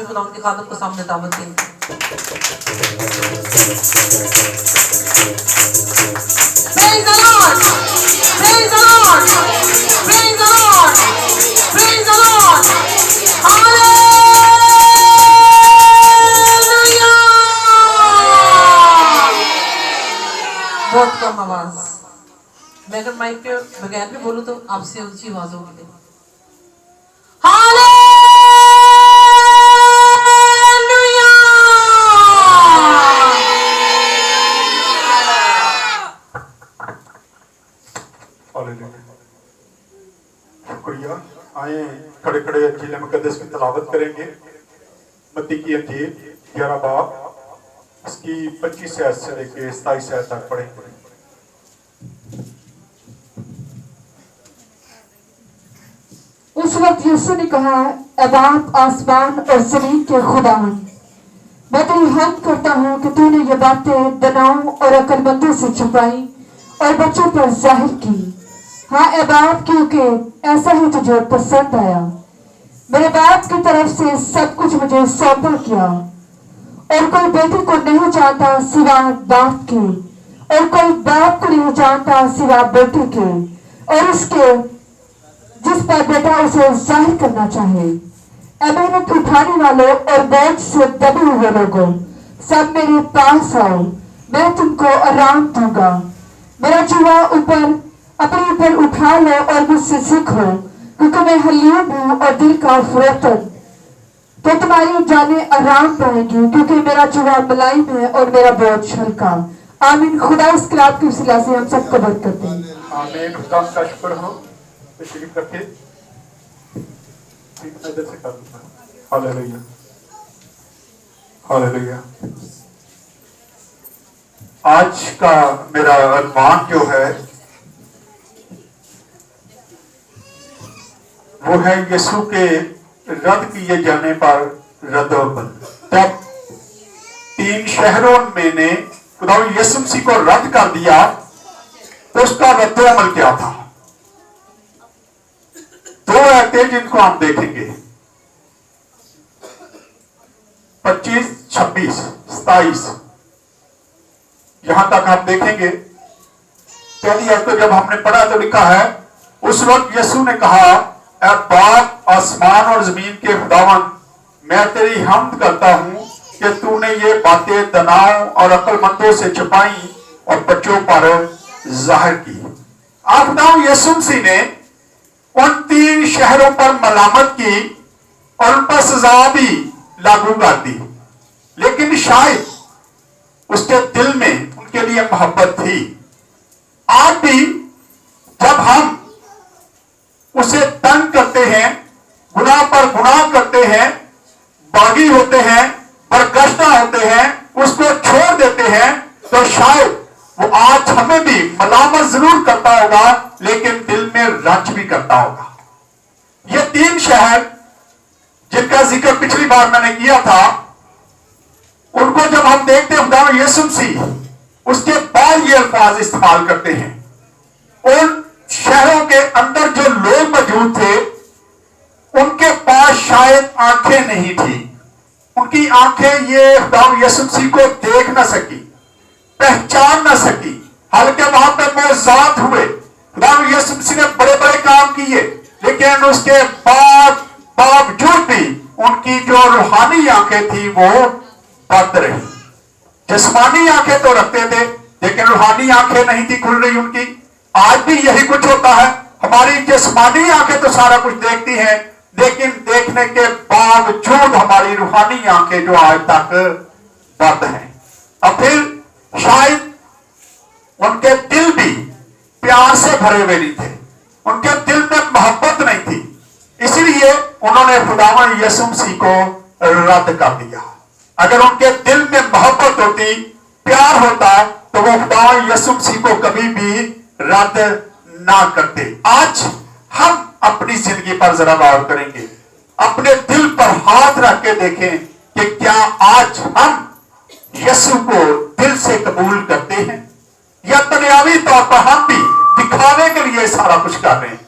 भी खुदा के खादम को सामने दावत दें। Praise the Lord! Praise the Lord! Praise the Lord! Praise the Lord! Hallelujah! बहुत कम आवाज, मैं अगर माइक पे बगैर भी बोलूं तो आपसे ऊंची आवाज होगी। शुक्रिया। आए खड़े खड़े अंजील मुकद्दस की तिलावत करेंगे। मत्ती की अंजील 11 बाब इसकी 25 आयत से लेकर 27 आयत तक पढ़ेंगे। उस वक्त यीशु ने कहा, ऐ बाप आसमान और जमीन के खुदावंद, मैं तेरी हम्द करता हूँ कि तूने ये बातें दनाओं और अक्लमंदों से छुपाई और बच्चों पर जाहिर की। हाँ ऐ बाप, क्योंकि ऐसा ही तुझे पसंद आया। मेरे बाप की तरफ से सब कुछ मुझे सौंपा किया और कोई बेटे को नहीं जानता सिवा बाप के और कोई बाप को नहीं जानता सिवा बेटे के और उसके जिस पर बेटा उसे जाहिर करना चाहे। ऐ मेहनत उठाने वालों और बोझ से दबे हुए लोगों, सब मेरे पास आओ, मैं तुमको आराम दूंगा। मेरा जुआ अपने ऊपर उठा लो और मुझसे सीखो, क्योंकि मैं हलीम हूँ और दिल का फरोतन, तो तुम्हारी जानें आराम पाएंगी, क्योंकि मेरा जुआ मुलायम है और मेरा बोझ हल्का। आमीन। खुदा इस कलाम की वसीला से हम सबको बरकत करते हैं। आमीन। खुदा का शुक्र हो। तशरीफ रखे। इधर से कर दूंगा। Hallelujah, hallelujah. आज का मेरा अनुमान जो है वो है यीशु के रद्द किए जाने पर रद्द-ओ-बदल। तब 3 शहरों में ने खुदा यीशु मसीह को रद्द कर दिया तो उसका रद्द-ओ-अमल क्या था? 2 आयतें जिनको हम देखेंगे, 25, 26, 27 यहां तक हम देखेंगे। पहली आयत को जब हमने पढ़ा तो लिखा है, उस वक्त यीशु ने कहा, ऐ बाप आसमान और जमीन के खुदावंद, मैं तेरी हम्द करता हूं कि तूने ये बातें दनाओं और अक्लमंदों से छुपाई और बच्चों पर जाहिर की। आप खुदावंद यीशु मसीह ने उन 3 शहरों पर मलामत की और उन पर सजा भी लागू कर दी, लेकिन शायद उसके दिल में उनके लिए मोहब्बत थी। आज भी जब हम उसे तंग करते हैं, गुनाह पर गुनाह करते हैं, बागी होते हैं, बरगश्ता होते हैं, उसको छोड़ देते हैं, तो शायद वो आज हमें भी मलामत जरूर करता होगा, लेकिन दिल में रंज भी करता होगा। ये 3 शहर जिनका जिक्र पिछली बार मैंने किया था, उनको जब हम देखते हैं खुदा यीशु मसीह उसके बाद ये अल्फाज इस्तेमाल करते हैं। उन शहरों के अंदर जो लोग मौजूद थे उनके पास शायद आंखें नहीं थी, उनकी आंखें ये खुदा यीशु मसीह को देख ना सकी, पहचान ना सकी। हालांकि वहां पर मौजूद हुए, खुदा यीशु मसीह ने बड़े बड़े काम किए, लेकिन उसके बावजूद भी उनकी जो रूहानी आंखें थी वो बंद रही। जिस्मानी आंखें तो रखते थे, लेकिन रूहानी आंखें नहीं थी खुल रही उनकी। आज भी यही कुछ होता है, हमारी जिस्मानी आंखें तो सारा कुछ देखती हैं, लेकिन देखने के बावजूद हमारी रूहानी आंखें जो आज तक बंद हैं। और फिर शायद उनके दिल भी प्यार से भरे हुए नहीं थे, उनके दिल में मोहब्बत नहीं थी, इसलिए उन्होंने खुदावंद यीशु मसीह को रद्द कर दिया। अगर उनके दिल में मोहब्बत होती, प्यार होता, तो वो खुदावंद यीशु मसीह को कभी भी रद्द ना करते। आज हम अपनी जिंदगी पर जरा गौर करेंगे, अपने दिल पर हाथ रख के देखें कि क्या आज हम यीशु को दिल से कबूल करते हैं, या दुनियावी तौर पर हम भी दिखावे के लिए सारा कुछ कर रहे हैं।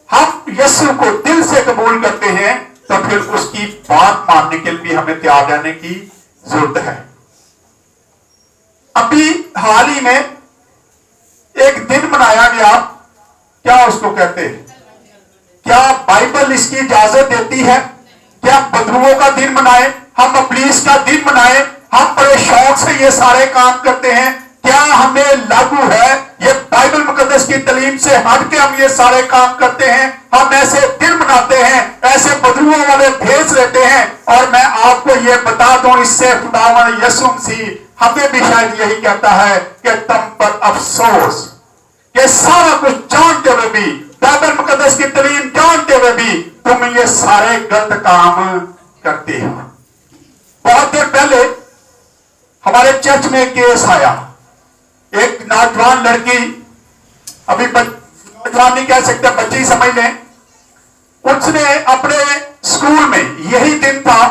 हम यीशु को दिल से कबूल करते हैं तो फिर उसकी बात मानने के लिए भी हमें तैयार रहने की जरूरत है। अभी हाल ही में एक दिन मनाया गया, क्या उसको कहते हैं, क्या बाइबल इसकी इजाजत देती है? क्या बदरुओं का दिन मनाए, हम इब्लीस का दिन मनाए? हम बड़े शौक से ये सारे काम करते हैं, क्या हमें लागू है? ये बाइबल मुकद्दस की तालीम से हट के हम ये सारे काम करते हैं, हम ऐसे दिन मनाते हैं, ऐसे बदरुओं वाले भेज लेते हैं। और मैं आपको ये बता दूं, इससे खुदावंद यीशु मसीह हमें भी शायद यही कहता है कि तुम पर अफसोस, ये सारा कुछ जानते हुए भी, बाइबल मुकद्दस की तालीम जानते हुए भी तुम ये सारे गलत काम करते हो। बहुत देर पहले हमारे चर्च में एक केस आया, एक नौजवान लड़की, अभी नौजवान नहीं कह सकते, बच्ची समझ लें, उसने अपने स्कूल में यही दिन था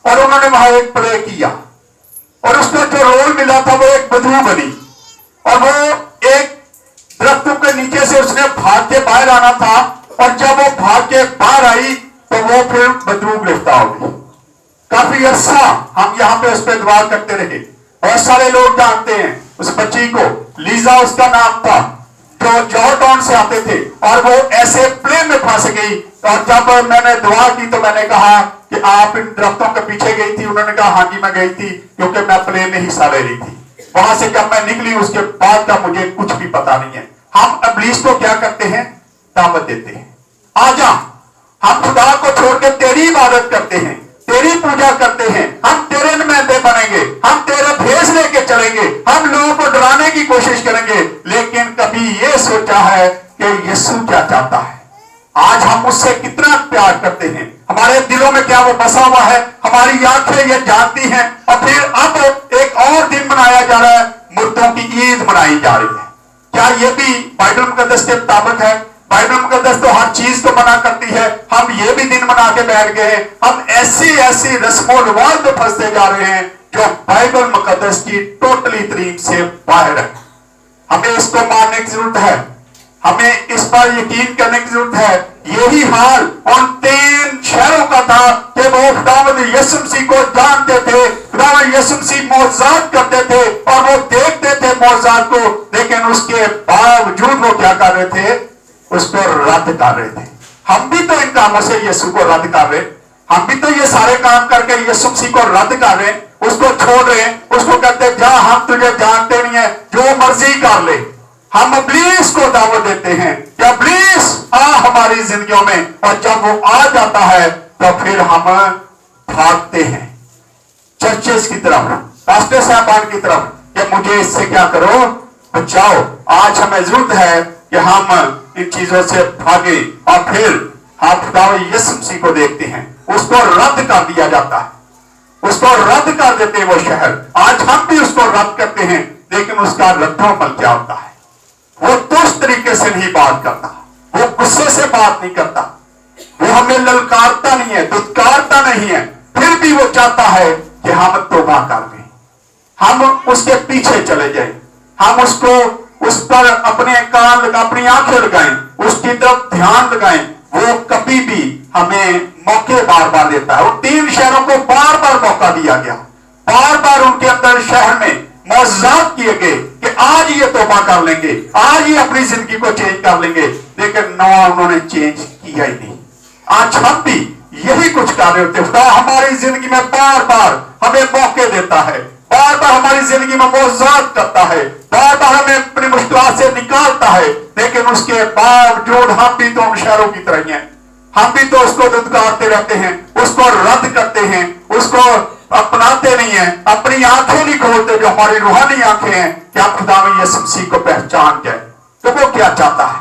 और उन्होंने वहां एक प्ले किया और उसको जो रोल मिला था वो एक बदरू बनी और वो एक दरख्तों के नीचे से उसने भाग के बाहर आना था और जब वो भाग के बाहर आई तो वो फिर बदरू गिरफ्तार हो गई। काफी अरसा हम यहाँ पे उस पर दुआ करते रहे। बहुत सारे लोग जानते हैं उस बच्ची को, लीजा उसका नाम था, जो जॉर्ज टाउन से आते थे और वो ऐसे प्ले में फंस गई। और जब मैंने दुआ की तो मैंने कहा कि आप इन दरख्तों के पीछे गई थी? उन्होंने कहा हाँ जी मैं गई थी, क्योंकि मैं प्ले में हिस्सा ले रही थी। वहां से जब मैं निकली उसके बाद का मुझे कुछ भी पता नहीं है। हम इब्लीस को क्या करते हैं? दावत देते हैं, आजा हम खुदा को छोड़ के तेरी इबादत करते हैं, तेरी पूजा करते हैं, हम तेरे नुमाइंदे बनेंगे, हम तेरे भेष लेके चलेंगे, हम लोगों को डराने की कोशिश करेंगे। लेकिन कभी ये सोचा है कि यीशु क्या चाहता है? आज हम उससे कितना प्यार करते हैं, हमारे दिलों में क्या वो बसा हुआ है? हमारी आंखें ये जानती हैं। और फिर अब एक और दिन मनाया जा रहा है, मुर्दों की ईद मनाई जा रही है। क्या ये भी बाइबल मुकद्दस के मुताबिक है? बाइबल मुकद्दस तो हर चीज को मना करती है, हम ये भी दिन मना के बैठ गए हैं। हम ऐसी ऐसी रस्मों रिवाज में फंसते जा रहे हैं जो बाइबल मुकद्दस की टोटली तालीम से बाहर है। हमें इसको मानने की जरूरत है, हमें इस पर यकीन करने की जरूरत है। यही हाल उन 3 शहरों का था कि वो खुदावंद यीशु मसीह को जानते थे, खुदावंद यीशु मसीह मौजूद करते थे और वो देखते थे मौजूद को, लेकिन उसके बावजूद वो क्या कर रहे थे? उसको रद्द कर रहे थे। हम भी तो इन कामों से यीशु को रद्द कर रहे, हम भी तो ये सारे काम करके यीशु मसीह को रद्द कर रहे, उसको छोड़ रहे, उसको कहते जा हम तुझे जानते नहीं है, जो मर्जी कर ले। हम इब्लीस को दावत देते हैं कि इब्लीस आ हमारी जिंदगियों में, और जब वो आ जाता है तो फिर हम भागते हैं चर्चेस की तरफ, पास्टर साहबान की तरफ कि मुझे इससे क्या करो, बचाओ। आज हमें जरूरत है कि हम इन चीजों से भागे और फिर हम खुदावंद यीशु मसीह को देखते हैं। उसको रद्द कर दिया जाता है, उसको रद्द कर देते हैं वो शहर। आज हम भी उसको रद्द करते हैं, लेकिन उसका रद्दोमल क्या होता है? वो दुष्ट तरीके से नहीं बात करता, वो गुस्से से बात नहीं करता, वो हमें ललकारता नहीं है, दुत्कारता नहीं है। फिर भी वो चाहता है कि हम तौबा कर लें, हम उसके पीछे चले जाएं, हम उसको उस पर अपने कान अपनी आंखें लगाएं, उसकी तरफ ध्यान लगाएं। वो कभी भी हमें मौके बार बार देता है। और 3 शहरों को बार बार मौका दिया गया, बार बार उनके अंदर शहर में मौजूद किए गए कि आज ये तौबा कर लेंगे, आज ये अपनी जिंदगी को चेंज कर लेंगे, लेकिन ना उन्होंने चेंज किया ही नहीं। आज हम भी यही कुछ कर रहे होते। खुदा हमारी जिंदगी में बार बार हमें मौके देता है, बार बार हमारी जिंदगी में मौजूद करता है, बार बार हमें अपनी मुश्किलात से निकालता है, लेकिन उसके बावजूद हम भी तो उन शहरों की तरह ही हैं। हम भी तो उसको दुत्कारते रहते हैं, उसको रद्द करते हैं, उसको अपनाते नहीं है, अपनी आंखें नहीं खोलते जो हमारी रूहानी आंखें हैं कि हम खुदावंद यीशु मसीह को पहचान जाए तो वो क्या चाहता है।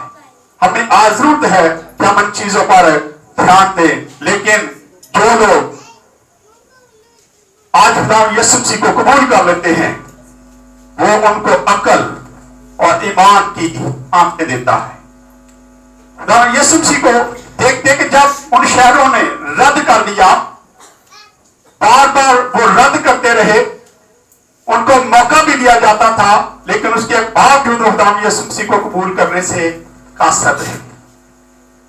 हमें आज जरूरत है कि हम इन चीजों पर ध्यान दें। लेकिन जो लोग आज खुदावंद यीशु मसीह को कबूल कर लेते हैं, वो उनको अकल और ईमान की आंखें देता है। खुदावंद यीशु मसीह को देखते कि जब उन शहरों ने रद्द कर दिया, बार बार वो रद्द करते रहे, उनको मौका भी दिया जाता था, लेकिन उसके बावजूद खुदावंद यीशु मसीह को कबूल करने से कासर रहे।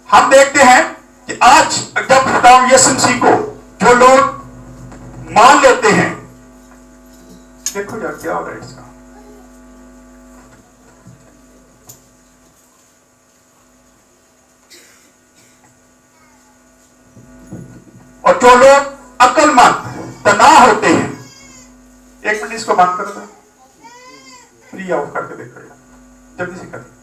हम देखते हैं कि आज जब खुदा यीशु मसीह को जो लोग मान लेते हैं, देखो यार क्या हो रहा है इसका, और जो लोग अक्लमंद तना होते हैं, एक मिनट इसको बंद कर दो, फ्री ऑफ करके देखो यार, जल्दी से करें।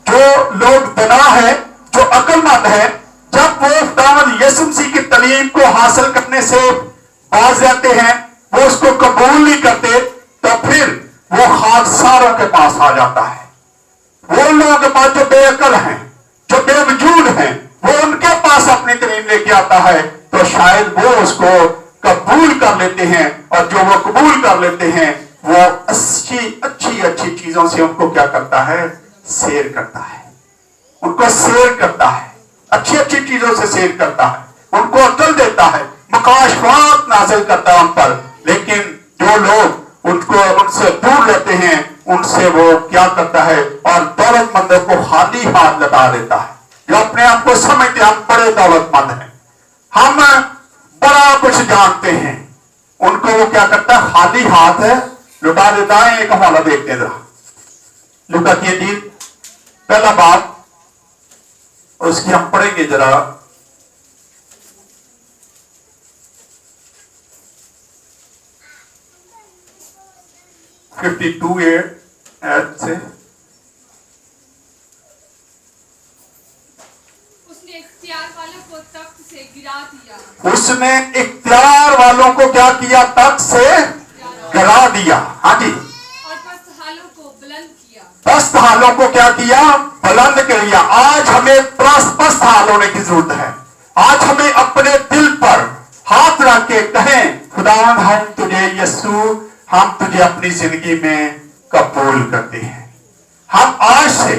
जो लोग तना है, जो अक्लमंद है, जब वो खुदावंद यीशु मसीह की तालीम को हासिल करने से बाज जाते हैं, वो उसको कबूल नहीं करते, तो फिर वो खाकसारों के पास आ जाता है। वो लोग के पास जो बेअकल हैं, जो बेवजूद हैं, वो उनके पास अपनी तालीम लेके आता है, तो शायद वो उसको कबूल कर लेते हैं, और जो वो कबूल कर लेते हैं वो अच्छी चीजों से उनको क्या करता है, शेयर करता है, उनको शेयर करता है, अच्छी चीजों से शेयर करता है, उनको अकल देता है, मकाशफात नाजिल करता है उन पर। लेकिन जो लोग उनको उनसे दूर रहते हैं, उनसे वो क्या करता है, और दौलतमंदों को खाली हाथ लौटा देता है। जो अपने आप को समझते हम बड़े दौलतमंद हैं, हम बड़ा कुछ जानते हैं, उनको वो क्या करता है, खाली हाथ है लुटा देता है। एक हवाला देखते हैं जरा, लुका की इंजील पहला बाब, उसकी हम पढ़ेंगे जरा 52 ऐड से। उसने इख्तियार वालों को तख्त से गिरा दिया, उसने इख्तियार वालों को क्या किया, तख्त से गिरा दिया। हाँ जी, और पस्तहालों को बुलंद किया। पस्त हालों को क्या किया, बुलंद कर दिया। आज हमें पस्त हाल होने की जरूरत है। आज हमें अपने दिल पर हाथ रख के कहें, खुदावंद हम तुझे यीशु, हम तुझे अपनी जिंदगी में कबूल करते हैं। हम आज से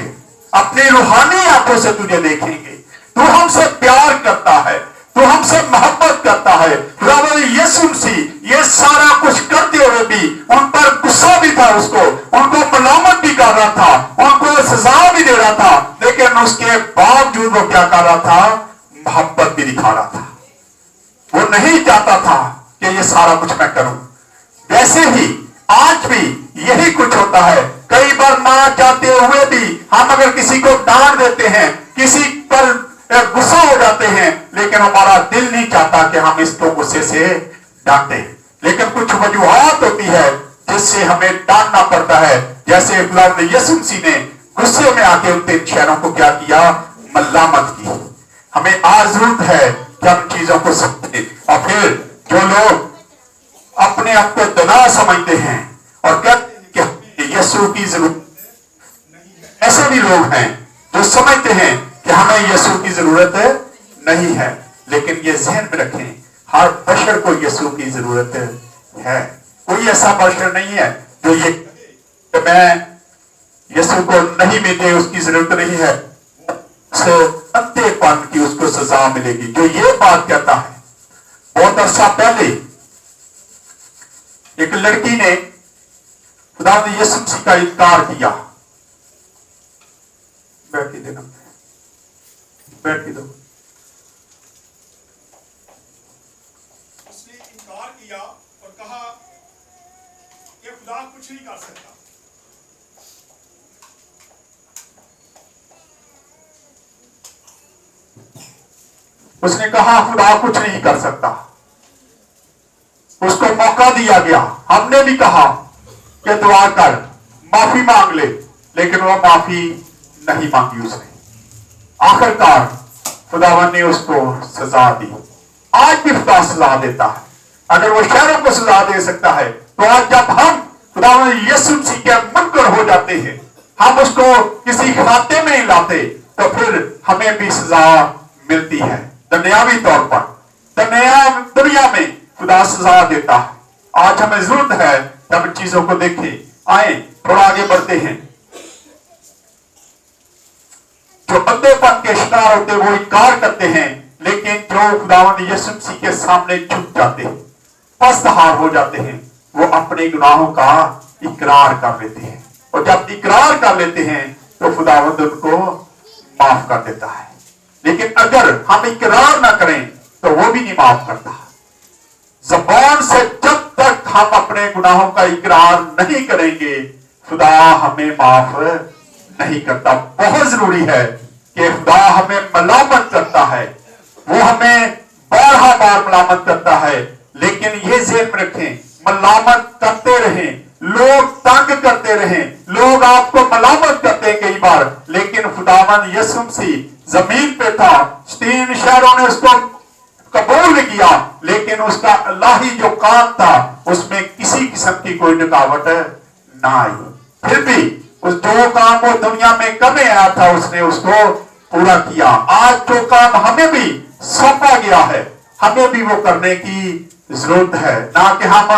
अपनी रूहानी आंखों से तुझे देखेंगे। तू हमसे प्यार करता है, तू हमसे मोहब्बत करता है। खुदावंद यीशु मसीह ये सारा कुछ करते हुए भी उन पर गुस्सा भी था, उसको उनको मलामत भी कर रहा था, उनको सजा भी दे रहा था, लेकिन उसके बावजूद वो क्या कर रहा था, मोहब्बत भी दिखा रहा था। वो नहीं चाहता था कि ये सारा कुछ मैं करूं। वैसे ही आज भी यही कुछ होता है। कई बार ना चाहते हुए भी हम अगर किसी को डांट देते हैं, किसी पर गुस्सा हो जाते हैं, लेकिन हमारा दिल नहीं चाहता कि हम इसको गुस्से से डांटे, लेकिन कुछ वजूहात होती है जिससे हमें डांटना पड़ता है। जैसे खुदावंद यीशु मसीह ने गुस्से में आके उन 3 शहरों को क्या किया, मल्लामत की। हमें आज जरूरत है कि हम चीजों को समझें। और फिर जो लोग अपने आप को दना समझते हैं और कहते हैं कि यीशु की जरूरत नहीं है, ऐसे भी लोग हैं जो समझते हैं कि हमें यीशु की जरूरत नहीं है। लेकिन ये जहन में रखें, हर बशर को यीशु की जरूरत है। कोई ऐसा बशर नहीं है जो ये कि मैं यीशु को नहीं मिले, उसकी जरूरत नहीं है, उसको अंधेपन की उसको सजा मिलेगी। जो ये बात कहता है, बहुत अरसा पहले एक लड़की ने खुदावंद यीशु मसीह का इनकार किया। बैठ के देना, बैठ के दो। उसने इनकार किया और कहा कि खुदा कुछ नहीं कर सकता। उसने कहा खुदा कुछ नहीं कर सकता। उसको मौका दिया गया, हमने भी कहा कि दुआ कर, माफी मांग ले, लेकिन वो माफी नहीं मांगी उसने। आखिरकार खुदावन ने उसको सजा दी। आज भी खुदा सजा देता है। अगर वो शहरों को सजा दे सकता है, तो आज जब हम खुदावन यीशु मसीह के मुनकर हो जाते हैं, हम उसको किसी खाते में ही लाते, तो फिर हमें भी सजा मिलती है। दुनियावी तौर पर दुनिया में खुदा सजा देता है। आज हमें जरूरत है कि हम चीजों को देखें। आए थोड़ा आगे बढ़ते हैं। जो अंधेपन के शिकार होते वो इनकार करते हैं, लेकिन जो खुदावंद यीशु मसीह के सामने झुक जाते हैं, पस्तहार हो जाते हैं, वो अपने गुनाहों का इकरार कर लेते हैं। और जब इकरार कर लेते हैं तो खुदावंद उनको माफ कर देता है। लेकिन अगर हम इकरार ना करें तो वो भी नहीं माफ करता। ज़बान से जब तक हम अपने गुनाहों का इकरार नहीं करेंगे, खुदा हमें माफ नहीं करता। बहुत जरूरी है कि खुदा हमें मलामत करता है, वो हमें बारहा बार मलामत करता है, लेकिन ये ज़हन में रखें, मलामत करते रहें, लोग तंग करते रहें, लोग आपको मलामत करते हैं कई बार, लेकिन खुदावंद यीशु मसीह जमीन पे था, 3 शहरों ने उसको कबूल किया, लेकिन उसका अल्लाही जो काम था उसमें किसी किस्म की कोई रुकावट ना आई। फिर भी उस जो काम वो दुनिया में करने आया था उसने उसको पूरा किया। आज जो काम हमें भी सौंपा गया है, हमें भी वो करने की जरूरत है, ना कि हम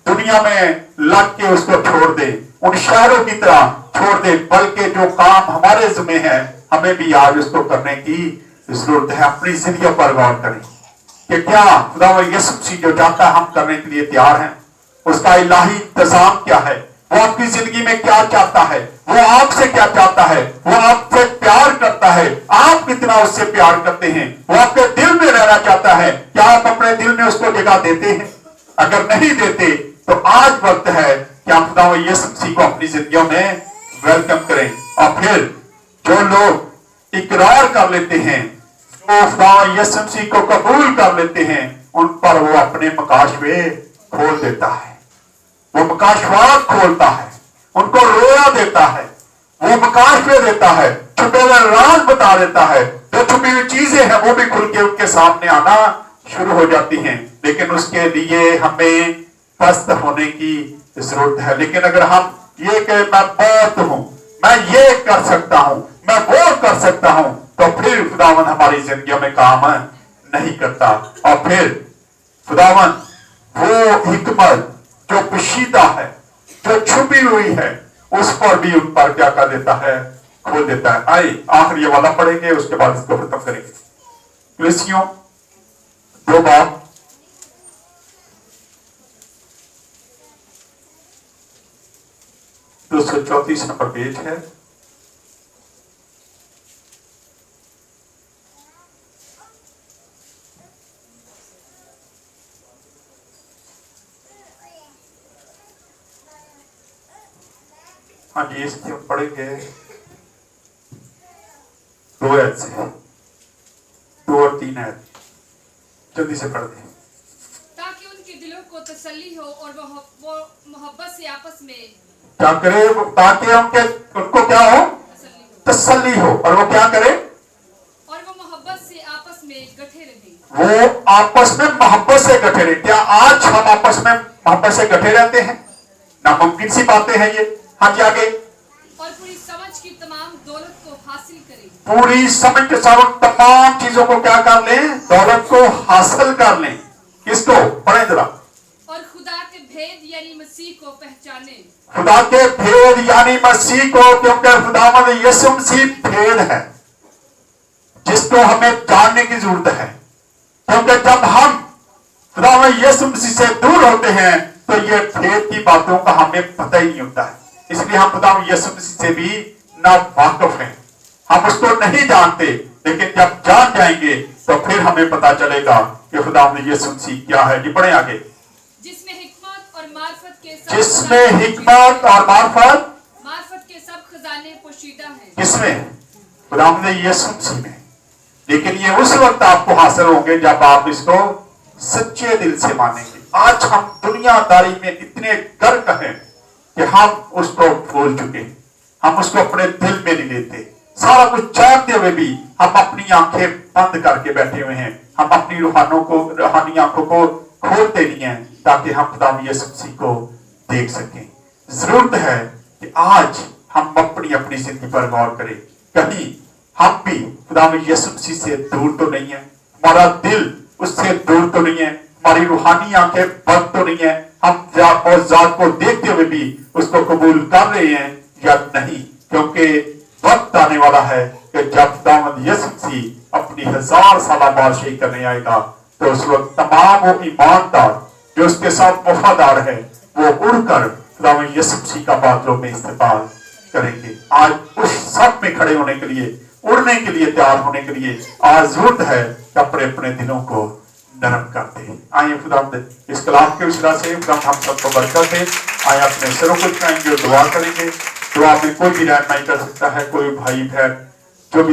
दुनिया में लग के उसको छोड़ दें, उन शहरों की तरह छोड़ दें, बल्कि जो काम हमारे ज़िम्मे है हमें भी आज उसको करने की जरूरत है। अपनी जिंदगी पर गौर करें कि क्या खुदा यीशु मसीह जो चाहता है हम करने के लिए तैयार हैं, उसका इलाही इंतजाम क्या है, वो आपकी जिंदगी में क्या चाहता है, वो आपसे क्या चाहता है, वो आपसे प्यार करता है, आप कितना उससे प्यार करते हैं, वो आपके दिल में रहना चाहता है, क्या आप अपने दिल में उसको जगह देते हैं? अगर नहीं देते तो आज वक्त है कि आप खुदा यीशु मसीह को अपनी जिंदगियों में वेलकम करें। और फिर जो लोग इकरार कर लेते हैं, जो खुदा यीशु मसीह को कबूल कर लेते हैं, उन पर वो अपने मकाशवे खोल देता है, वो मकाशवात खोलता है, उनको रोया देता है, वो मकाशवे देता है, छुपे हुए राज बता देता है, जो छुपी हुई चीजें हैं वो भी खुल के उनके सामने आना शुरू हो जाती हैं। लेकिन उसके लिए हमें पस्त होने की जरूरत है। लेकिन अगर हम ये कि मैं बहुत हूं, मैं ये कर सकता हूं, मैं वो कर सकता हूं, तो फिर खुदावन हमारी जिंदगी में काम नहीं करता। और फिर खुदावन वो हिकमत जो पोशीदा है, जो छुपी हुई है, उस पर भी उन पर क्या कर देता है, खोल देता है। आइए आखिरी वाला पढ़ेंगे, उसके बाद इसको खत्म करेंगे। कलीसियों 2 बाब 234 नंबर पेज है। हाँ जी, इसके हम पढ़ेंगे 2 आयत से, 2 और 3 आयत जल्दी से पढ़ दें, ताकि उनके दिलों को तसल्ली हो और वो मोहब्बत से आपस में क्या करे, ताकि उनको क्या हो, तसल्ली हो, और वो क्या करे, और वो मोहब्बत से आपस में गठे रहे, वो आपस में मोहब्बत से गठे रहे। क्या आज हम आपस में मोहब्बत से गठे रहते हैं? नामुमकिन सी बातें हैं ये। हाँ जी आगे, और पूरी समझ की तमाम दौलत को हासिल करें, पूरी समझ के साथ तमाम चीजों को क्या कर लें, दौलत को हासिल कर लें। किसको पढ़े जरा, और खुदा के भेद यानी मसीह को पहचाने, खुदा के भेद यानी मसीह को, क्योंकि खुदावंद यीशु मसीह भेद है जिसको हमें जानने की जरूरत है। क्योंकि जब हम खुदावंद यीशु मसीह से दूर होते हैं तो ये भेद की बातों का हमें पता ही नहीं होता है। इसलिए हम खुदावंद यीशु मसीह से भी ना वाकिफ हैं, हम उसको नहीं जानते। लेकिन जब जान जाएंगे तो फिर हमें पता चलेगा कि खुदावंद यीशु मसीह क्या है। जी पढ़े आगे, जिसमें हिकमत और मार्फत के सब खजाने पोशीदा हैं। किसमें? खुदावंद यीशु मसीह में। लेकिन ये उस वक्त आपको हासिल होंगे जब आप इसको सच्चे दिल से मानेंगे। आज हम दुनियादारी में इतने गर्क हैं कि हम उसको भूल चुके, हम उसको अपने दिल में नहीं लेते। सारा कुछ जानते हुए भी हम अपनी आंखें बंद करके बैठे हुए हैं, हम अपनी रूहानी आंखों को खोलते नहीं हैं ताकि हम खुदा यीशु मसीह को देख सकें। जरूरत है कि आज हम अपनी अपनी जिंदगी पर गौर करें, कहीं हम भी खुदा यीशु मसीह से दूर तो नहीं है, हमारा दिल उससे दूर तो नहीं है, हमारी रूहानी आंखें बंद तो नहीं है, हम जात को देखते हुए भी उसको कबूल कर रहे हैं या नहीं। क्योंकि वक्त आने वाला है कि जब खुदावंद यीशु मसीह अपनी 1000 साला बादशाही करने आएगा तो उस वक्त तमाम वो ईमानदार जो उसके साथ वफादार है वो उड़कर खुदावंद यीशु मसीह का बादलों में इस्तेमाल करेंगे। आज उस सब में खड़े होने के लिए उड़ने के लिए, तैयार होने के लिए आज जरूरत है कि अपने अपने दिलों को नरम करते हैं। आइए खुदावंद इस कलाम के विषय से खुदावंद हम सबको बरकत दे। आइए अपने सिरों को झुकाएंगे और दुआ करेंगे। दुआ में कोई भी रहनुमाई कर सकता है, कोई भाई बहन जो भी